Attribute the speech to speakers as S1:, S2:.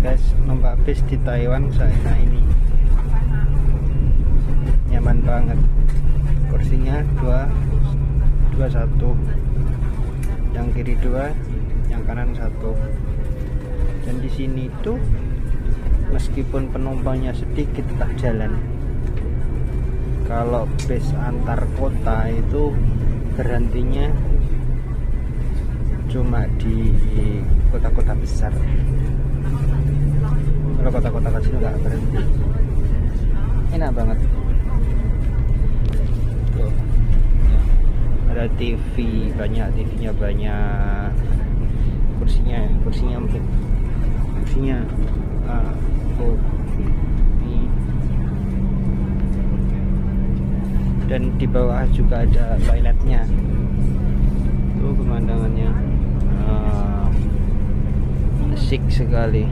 S1: guys, numpak bis di Taiwan seenak ini, nyaman banget. Kursinya 21, yang kiri 2, yang kanan 1. Dan di sini tuh meskipun penumpangnya sedikit tetap jalan. Kalau bis antar kota itu berhentinya cuma di kota-kota besar. Kalau kota-kota kecil nggak berhenti. Enak banget. Tuh. Ada TV, banyak TV-nya, banyak. Kursinya empuk. Kursinya ini. Dan di bawah juga ada toiletnya. Tuh pemandangannya asik sekali.